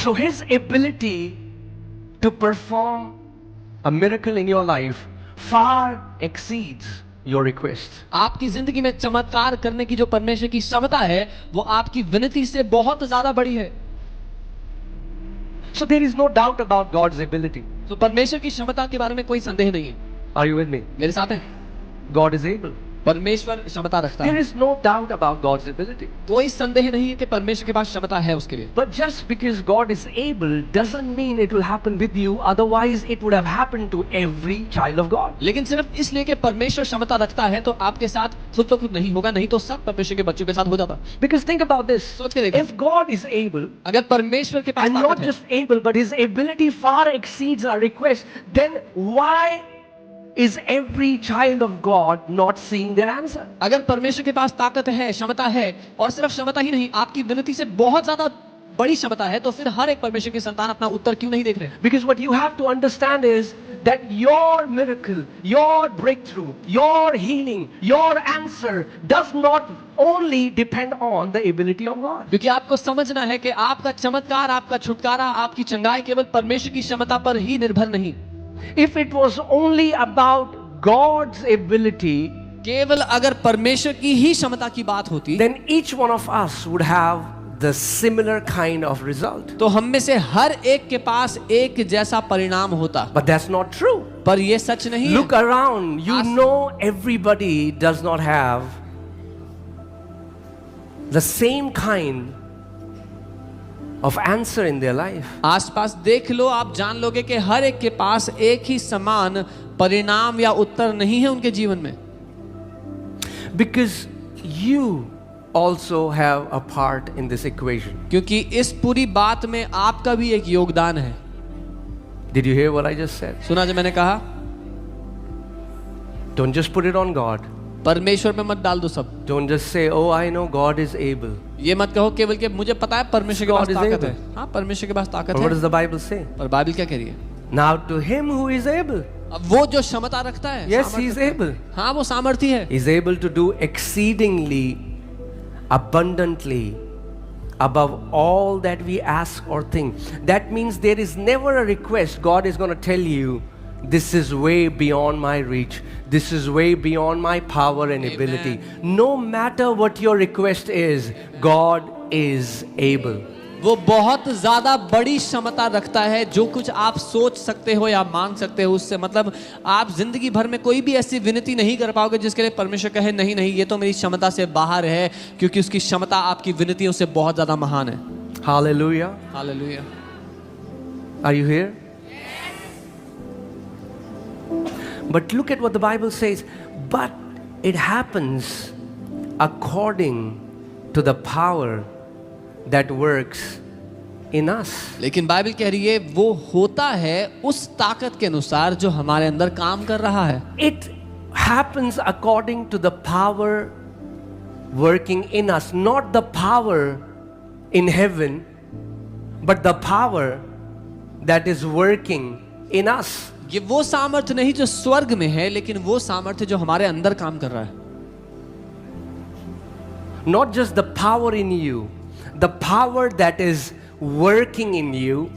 So his ability to perform a miracle in your life far exceeds your request. आपकी जिंदगी में चमत्कार करने की जो परमेश्वर की क्षमता है वो आपकी विनती से बहुत ज्यादा बड़ी है। So there is no doubt about God's ability. तो परमेश्वर की क्षमता के बारे में कोई संदेह नहीं है। Are you with me? मेरे साथ है। God is able. परमेश्वर क्षमता रखता There है। is no doubt about God's ability. कोई संदेह नहीं है कि परमेश्वर के पास क्षमता है उसके लिए। But just because God is able doesn't mean it will happen with you. Otherwise, it would have happened to every child of God. लेकिन सिर्फ इसलिए कि परमेश्वर क्षमता रखता है तो आपके साथ खुद तो खुद नहीं होगा, नहीं तो सब परमेश्वर के बच्चों के साथ हो जाता। Because think about this. सोच के देखो, If God is able, अगर परमेश्वर के पास and not ताकत है, just able, but His ability far exceeds our request, then why is every child of God not seeing their answer? अगर परमेश्वर के पास ताकत है, क्षमता है, और सिर्फ क्षमता ही नहीं, आपकी विनती से बहुत ज्यादा बड़ी क्षमता है, तो फिर हर एक परमेश्वर की संतान अपना उत्तर क्यों नहीं देख रहे? Because what you have to understand is that your miracle, your breakthrough, your healing, your answer does not only depend on the ability of God. क्योंकि आपको समझना है कि आपका चमत्कार, आपका छुटकारा, आपकी चंगाई केवल परमेश्वर की क्षमता पर ही निर्भर नहीं। If it was only about God's ability, केवल अगर परमेश्वर की ही क्षमता की बात होती, then each one of us would have the similar kind of result. तो हम में से हर एक के पास एक जैसा परिणाम होता। But that's not true. पर ये सच नहीं Look है। around, you know everybody does not have the same kind of answer in their life. आसपास देख लो, आप जान लोगे कि हर एक के पास एक ही समान परिणाम या उत्तर नहीं है उनके जीवन में। Because you also have a part in this equation. क्योंकि इस पूरी बात में आपका भी एक योगदान है। Did you hear what I just said? सुना जो मैंने कहा? Don't just put it on God. परमेश्वर पे मत डाल दो सब। Don't just say, oh, I know God is able. ये मत कहो केवल कि मुझे पता है परमेश्वर के God पास is ताकत able. है। हाँ, परमेश्वर के पास ताकत But what है। does the Bible say? पर बाइबल क्या कह रही है? Now to him who is able. अब वो जो क्षमता रखता है, Yes, सामर्थ्य he is रखता है। able. हाँ, वो सामर्थी है। He is able to do exceedingly abundantly above all that we ask or think. That means there is never a request God is going to tell you, this is way beyond my reach. This is way beyond my power and ability. No matter what your request is, God is able. वो बहुत ज्यादा बड़ी क्षमता रखता है। जो कुछ आप सोच सकते हो या मांग सकते हो उससे, मतलब आप जिंदगी भर में कोई भी ऐसी विनती नहीं कर पाओगे जिसके लिए परमेश्वर कहे नहीं नहीं ये तो मेरी क्षमता से बाहर है, क्योंकि उसकी क्षमता आपकी विनतियों से बहुत ज्यादा महान है। Hallelujah. Hallelujah. Are you here? But look at what the Bible says. But it happens according to the power that works in us. लेकिन बाइबल कह रही है वो होता है उस ताकत के अनुसार जो हमारे अंदर काम कर रहा है। It happens according to the power working in us, not the power in heaven, but the power that is working in us. ये वो सामर्थ्य नहीं जो स्वर्ग में है, लेकिन वो सामर्थ्य जो हमारे अंदर काम कर रहा है। Not just the power in you, the power that is working in you,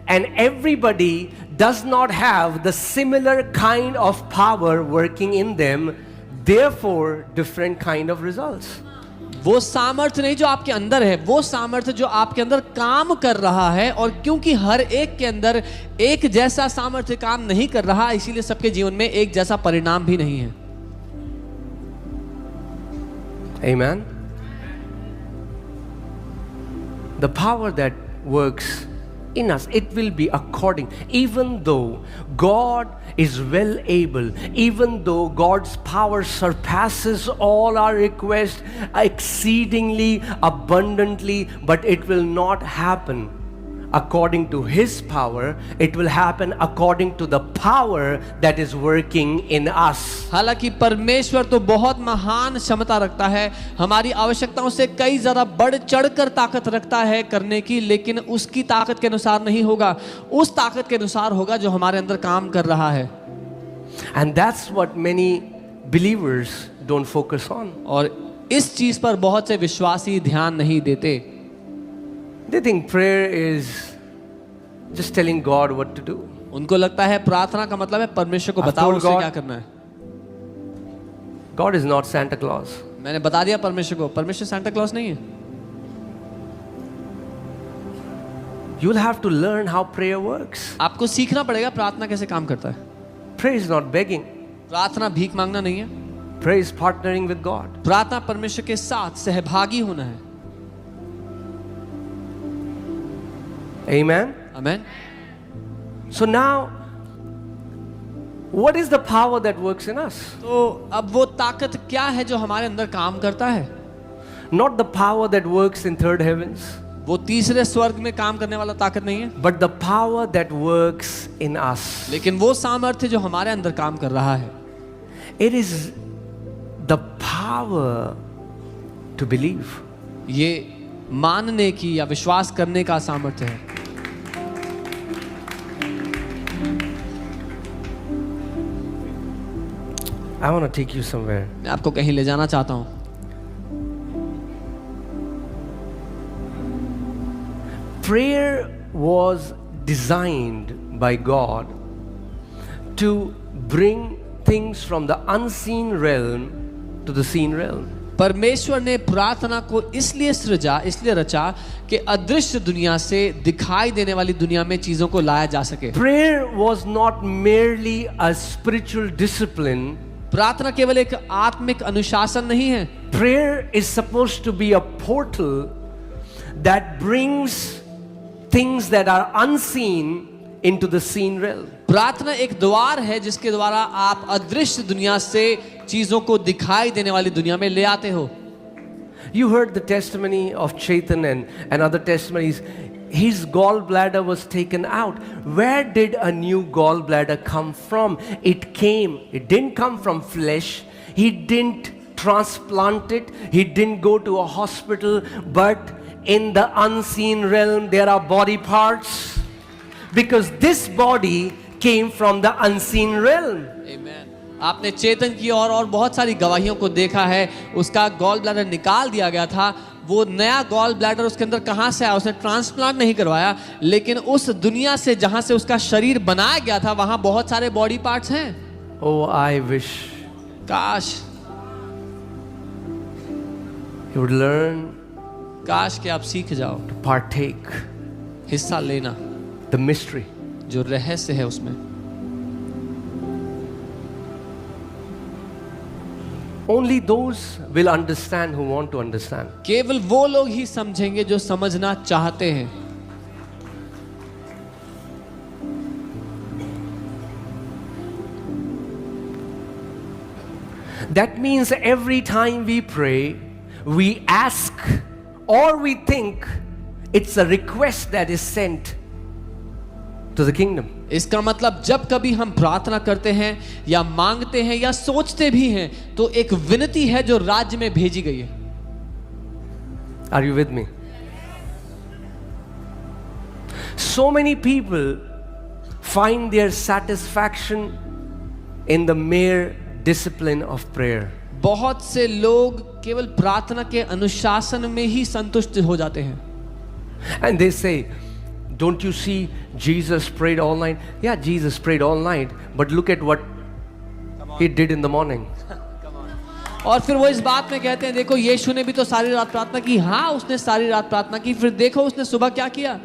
and everybody does not have the similar kind of power working in them, therefore different kind of results. वो सामर्थ्य नहीं जो आपके अंदर है, वो सामर्थ्य जो आपके अंदर काम कर रहा है, और क्योंकि हर एक के अंदर एक जैसा सामर्थ्य काम नहीं कर रहा, इसीलिए सबके जीवन में एक जैसा परिणाम भी नहीं है। Amen. The power that works in us, it will be according, even though God is well able, even though God's power surpasses all our requests exceedingly abundantly, but it will not happen according to His power. It will happen according to the power that is working in us. हालांकि परमेश्वर तो बहुत महान क्षमता रखता है, हमारी आवश्यकताओं से कई ज्यादा बढ़ चढ़कर ताकत रखता है करने की, लेकिन उसकी ताकत के अनुसार नहीं होगा, उस ताकत के अनुसार होगा जो हमारे अंदर काम कर रहा है। And that's what many believers don't focus on. और इस चीज पर बहुत से विश्वासी ध्यान नहीं देते। They think prayer is just telling God what to do. उनको लगता है प्रार्थना का मतलब है परमेश्वर को I've बताओ told उसे God- क्या करना है। God is not Santa Claus. मैंने बता दिया परमेश्वर को, परमेश्वर सांता क्लॉस नहीं है। You'll have to learn how prayer works. आपको सीखना पड़ेगा प्रार्थना कैसे काम करता है। Prayer is not begging. प्रार्थना भीख मांगना नहीं है, Prayer is partnering with God. प्रार्थना परमेश्वर के साथ सहभागी होना है। Amen. Amen. So now, what is the power that works in us? तो अब वो ताकत क्या है जो हमारे अंदर काम करता है? Not the power that works in third heavens, वो तीसरे स्वर्ग में काम करने वाला ताकत नहीं है, but the power that works in us. लेकिन वो सामर्थ्य जो हमारे अंदर काम कर रहा है। It is the power to believe. ये मानने की या विश्वास करने का सामर्थ्य है। I want to take you somewhere. मैं आपको कहीं ले जाना चाहता हूँ। Prayer was designed by God to bring things from the unseen realm to the seen realm. परमेश्वर ने प्रार्थना को इसलिए सृजा, इसलिए रचा कि अदृश्य दुनिया से दिखाई देने वाली दुनिया में चीजों को लाया जा सके। Prayer was not merely a spiritual discipline. प्रार्थना केवल एक आत्मिक अनुशासन नहीं है। Prayer is supposed to be a portal that brings things that are unseen into the seen realm. प्रार्थना एक द्वार है जिसके द्वारा आप अदृश्य दुनिया से चीजों को दिखाई देने वाली दुनिया में ले आते हो। You heard the testimony of Chetan and other testimonies. His gallbladder was taken out. Where did a new gallbladder come from? It didn't come from flesh. He didn't transplant it. He didn't go to a hospital. But in the unseen realm, there are body parts. Because this body came from the unseen realm. Amen. आपने चेतन की और बहुत सारी गवाहियों को देखा है। उसका gall bladder निकाल दिया गया था। वो नया गॉल ब्लैडर उसके अंदर कहाँ से आया? उसने ट्रांसप्लांट नहीं करवाया, लेकिन उस दुनिया से जहाँ से उसका शरीर बनाया गया था वहाँ बहुत सारे बॉडी पार्ट्स हैं। Oh, I wish काश you would learn काश कि आप सीख जाओ to partake हिस्सा लेना, the mystery. जो रहस्य है उसमें। Only those will understand who want to understand. केवल वो लोग ही समझेंगे जो समझना चाहते हैं। That means every time we pray, we ask or we think it's a request that is sent to the kingdom. इसका मतलब जब कभी हम प्रार्थना करते हैं या मांगते हैं या सोचते भी हैं तो एक विनती है जो राज्य में भेजी गई है। Are you with me? So many people find their satisfaction in the mere discipline of prayer. बहुत से लोग केवल प्रार्थना के अनुशासन में ही संतुष्ट हो जाते हैं। And they say, don't you see Jesus prayed all night? Yeah, Jesus prayed all night, but look at what he did in the morning. और फिर वो इस बात में कहते हैं, देखो यीशु ने भी तो सारी रात प्रार्थना की। हाँ, उसने सारी रात प्रार्थना की, फिर देखो उसने सुबह क्या किया।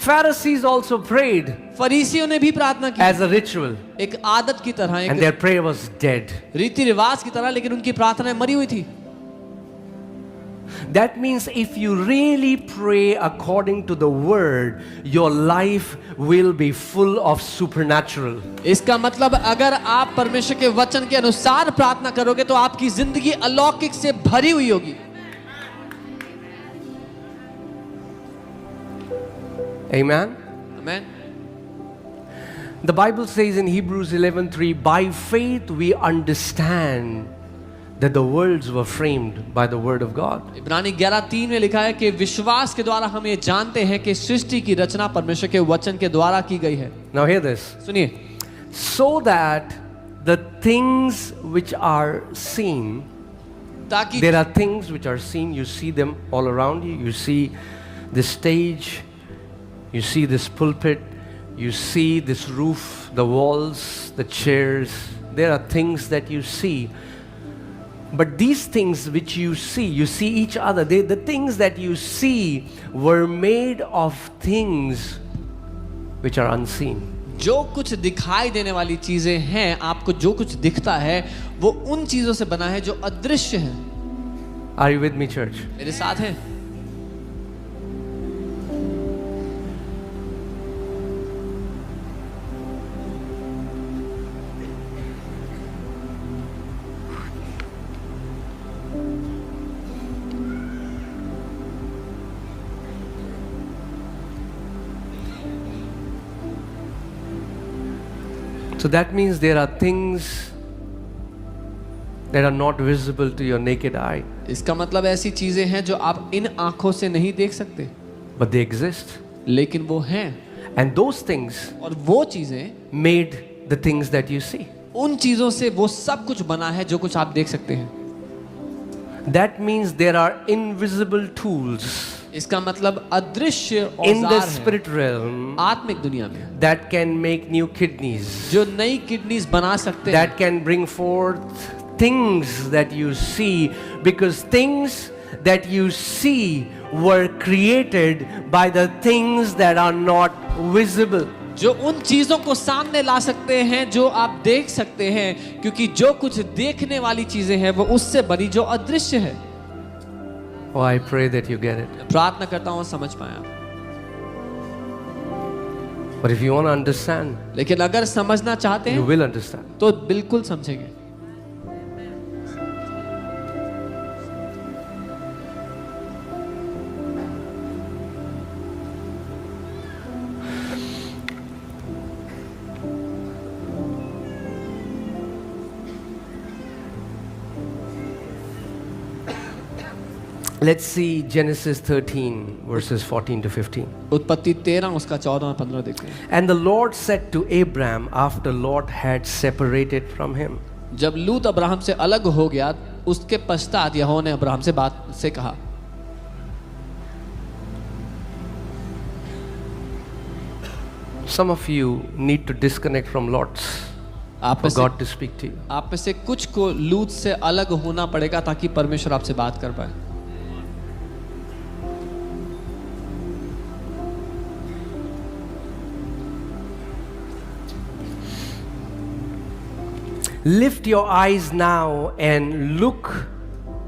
Pharisees also prayed फरीसियों ने भी प्रार्थना की as a ritual, एक आदत की तरह, and एक their prayer was dead. रीति रिवाज की तरह, लेकिन उनकी प्रार्थनाएं मरी हुई थी। That means if you really pray according to the word, your life will be full of supernatural. इसका मतलब अगर आप परमेश्वर के वचन के अनुसार प्रार्थना करोगे तो आपकी जिंदगी अलौकिक से भरी हुई होगी। Amen. Amen. The Bible says in Hebrews 11:3, by faith we understand that the worlds were framed by the word of God. इब्रानी 11:3 में लिखा है कि विश्वास के द्वारा हम ये जानते हैं कि सृष्टि की रचना परमेश्वर के वचन के द्वारा की गई है। Now hear this. सुनिए, So that the things which are seen, ताकि there are things which are seen, you see them all around you. You see the stage, You see this pulpit, you see this roof, the walls, the chairs. There are things that you see. But these things which you see each other. The things that you see were made of things which are unseen. जो कुछ दिखाई देने वाली चीजें हैं, आपको जो कुछ दिखता है वो उन चीजों से बना है जो अदृश्य है। Are you with me, church? मेरे साथ है। So that means there are things that are not visible to your naked eye, इसका मतलब ऐसी चीजें हैं जो आप इन आंखों से नहीं देख सकते, but they exist. लेकिन वो हैं। And those things और वो चीजें made the things that you see. उन चीजों से वो सब कुछ बना है जो कुछ आप देख सकते हैं। That means there are invisible tools इसका मतलब अदृश्य in the औजार हैं spirit realm आत्मिक दुनिया में that can make new kidneys, जो नई किडनीज बना सकते हैं, that can bring forth things that you see, because things that you see were created by the things that are not visible. जो उन चीजों को सामने ला सकते हैं जो आप देख सकते हैं, क्योंकि जो कुछ देखने वाली चीजें हैं वो उससे बनी जो अदृश्य है। Oh, I pray that you get it. प्रार्थना करता हूँ समझ पाए आप। But if you want to understand, लेकिन अगर समझना चाहते you हैं will understand. तो बिल्कुल समझेंगे। Let's see Genesis 13 verses 14 to 15. उत्पत्ति 13 उसका 14 और 15 देखते हैं। And the Lord said to Abram after Lot had separated from him, जब लूत अब्राहम से अलग हो गया, उसके पश्चात यहोवा ने अब्राहम से बात से कहा। some of you need to disconnect from lots आप for में से God to speak to you. आप में से कुछ को लूत से अलग होना पड़ेगा ताकि परमेश्वर आपसे बात कर पाए। Lift your eyes now and look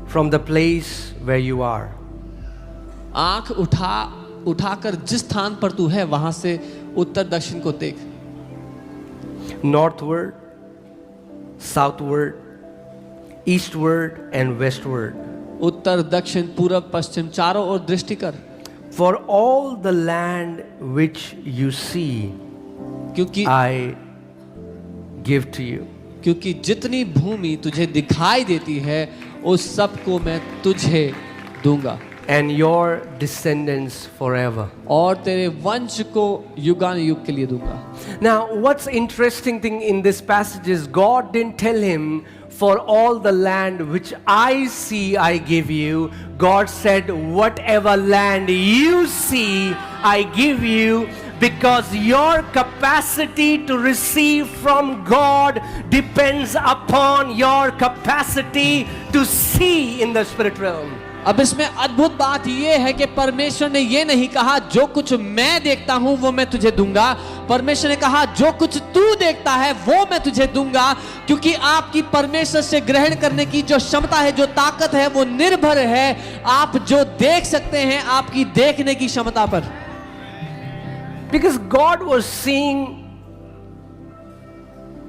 from the place where you are. आंख उठाकर जिस स्थान पर तू है वहां से उत्तर दक्षिण को देख। Northward, southward, eastward and westward. उत्तर दक्षिण पूर्व पश्चिम चारों ओर दृष्टि कर। For all the land which you see, क्योंकि I give to you. क्योंकि जितनी भूमि तुझे दिखाई देती है उस सब को मैं तुझे दूंगा And your descendants forever. और तेरे वंश को युगानुयुग के लिए दूंगा। Now, what's interesting thing in this passage is God didn't tell him, for all the land which I see I give you. God said, whatever land you see I give you, because your capacity to receive from God depends upon your capacity to see in the spirit realm. अब इसमें अद्भुत बात यह है कि परमेश्वर ने यह नहीं कहा जो कुछ मैं देखता हूं वो मैं तुझे दूंगा। परमेश्वर ने कहा जो कुछ तू देखता है वो मैं तुझे दूंगा, क्योंकि आपकी परमेश्वर से ग्रहण करने की जो क्षमता है, जो ताकत है, वो निर्भर है आप जो देख सकते हैं आपकी देखने की क्षमता पर। Because God was seeing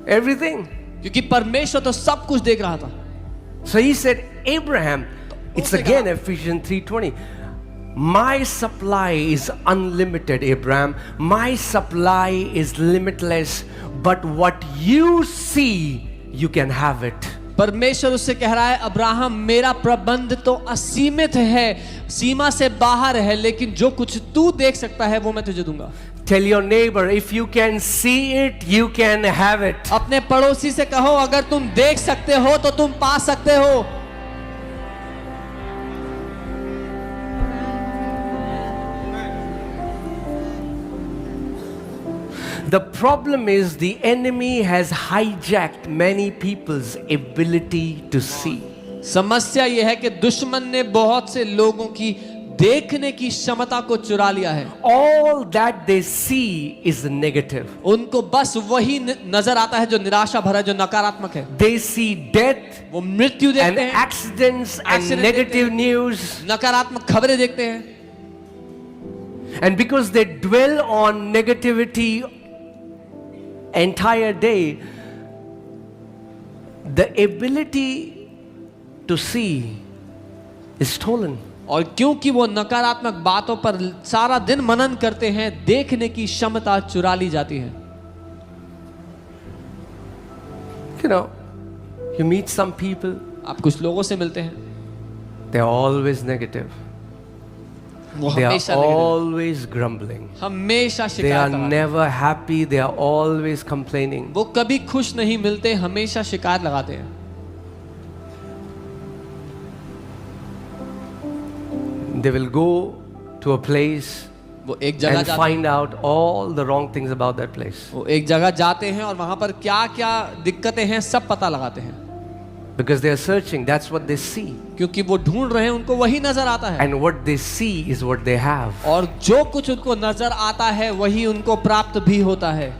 everything. क्योंकि परमेश्वर तो सब कुछ देख रहा था। So he said, Abraham, it's again Ephesians 3:20. My supply is unlimited, Abraham. My supply is limitless, but what you see, you can have it. परमेश्वर उससे कह रहा है, अब्राहम मेरा प्रबंध तो असीमित है, सीमा से बाहर है, लेकिन जो कुछ तू देख सकता है वो मैं तुझे दूंगा। Tell your neighbor, if you can see it, you can have it. अपने पड़ोसी से कहो अगर तुम देख सकते हो तो तुम पा सकते हो। The problem is the enemy has hijacked many people's ability to see. समस्या यह है कि दुश्मन ने बहुत से लोगों की देखने की क्षमता को चुरा लिया है. All that they see is negative. उनको बस वही नजर आता है जो निराशा भरा, जो नकारात्मक है. They see death वो मृत्यु and देखते हैं, accidents and Accident negative देखते news. नकारात्मक खबरें देखते हैं. And because they dwell on negativity entire day, the ability to see is stolen. और क्योंकि वो नकारात्मक बातों पर सारा दिन मनन करते हैं, देखने की क्षमता चुरा ली जाती है. You know, you meet some people, आप कुछ लोगों से मिलते हैं, they are always negative. वो They are हमेशा negative, always grumbling. हमेशा They are शिकायत लगाते हैं. never happy. They are always complaining. वो कभी खुश नहीं मिलते, हमेशा शिकायत लगाते हैं. They will go to a place वो एक जगह and जाते हैं, find out all the wrong things about that place. वो एक जगह जाते हैं और वहां पर क्या क्या दिक्कतें हैं सब पता लगाते हैं. Because they are searching, that's what they see. क्योंकि वो ढूंढ रहे हैं, उनको वही नजर आता है. And what they see is what they have. और जो कुछ उनको नजर आता है वही उनको प्राप्त भी होता है.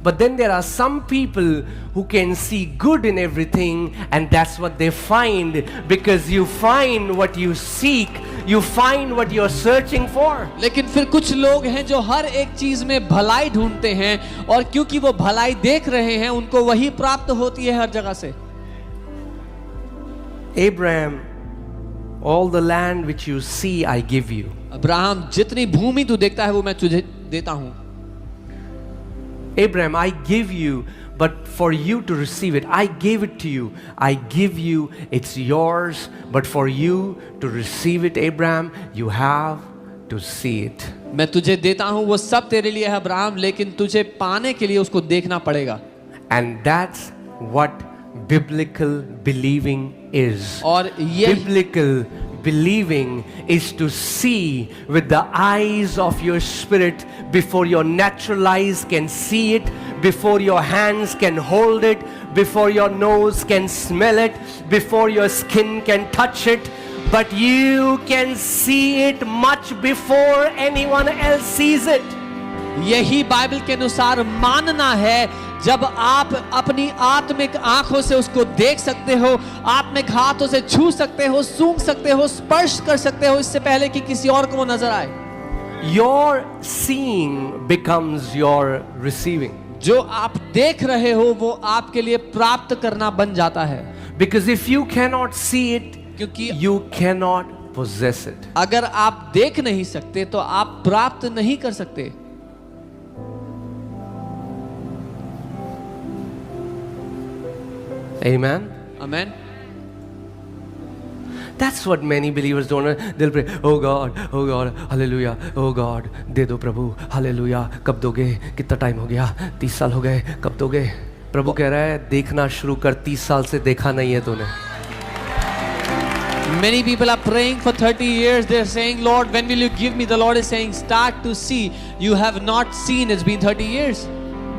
But then there are some people who can see good in everything, and that's what they find, because you find what you seek, you find what you're searching for. लेकिन फिर कुछ लोग हैं जो हर एक चीज में भलाई ढूंढते हैं, और क्योंकि वो भलाई देख रहे हैं उनको वही प्राप्त होती है हर जगह से. Abraham, all the land which you see I give you. Abraham, जितनी भूमि तू देखता है वो मैं तुझे देता हूं. Abraham, I give you, but for you to receive it, I gave it to you. I give you, it's yours, but for you to receive it, Abraham, you have to see it. मैं तुझे देता हूं, वो सब तेरे लिए है Abraham, लेकिन तुझे पाने के लिए उसको देखना पड़ेगा. And that's what biblical believing is. और ये Biblical believing is to see with the eyes of your spirit before your natural eyes can see it, before your hands can hold it, before your nose can smell it, before your skin can touch it, but you can see it much before anyone else sees it. यही Bible के अनुसार मानना है. जब आप अपनी आत्मिक आंखों से उसको देख सकते हो, आत्मिक हाथों से छू सकते हो, सूंघ सकते हो, स्पर्श कर सकते हो, इससे पहले कि किसी और को वो नजर आए. Your seeing becomes your receiving. जो आप देख रहे हो वो आपके लिए प्राप्त करना बन जाता है. Because if you cannot see it, क्योंकि you cannot possess it. अगर आप देख नहीं सकते तो आप प्राप्त नहीं कर सकते. Amen. Amen. That's what many believers don't know. They'll pray, oh God, hallelujah, oh God, दे दो प्रभु, hallelujah, कब दोगे, कितना टाइम हो गया, 30 साल हो गए, कब दोगे. प्रभु कह रहा है देखना शुरू कर, 30 साल से देखा नहीं है तूने. Many people are praying for 30 years. They're saying, Lord, when will you give me? The Lord is saying, start to see. You have not seen. It's been 30 years.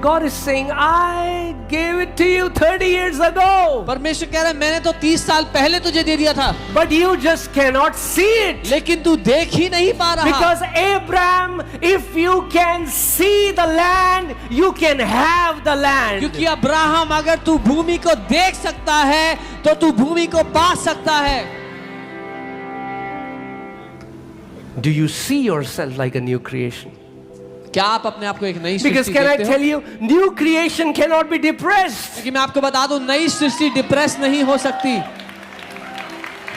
God is saying, I gave it to you 30 years ago. परमेश्वर कह रहा है मैंने तो 30 साल पहले तुझे दे दिया था. But you just cannot see it. लेकिन तू देख ही नहीं पा रहा. Because Abraham, if you can see the land, you can have the land. क्योंकि अब्राहम अगर तू भूमि को देख सकता है तो तू भूमि को पा सकता है. Do you see yourself like a new creation? क्या आप अपने आप को एक नई Because सृष्टि can I देखते tell हो? you, new creation cannot be depressed. क्योंकि मैं आपको बता दूं नई सृष्टि डिप्रेस नहीं हो सकती.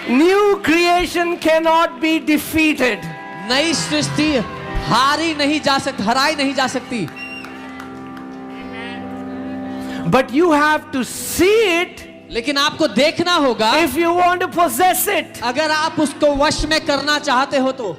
New creation cannot be defeated. नई सृष्टि हराई नहीं जा सकती. But you have to see it लेकिन आपको देखना होगा if you want to possess it. अगर आप उसको वश में करना चाहते हो तो.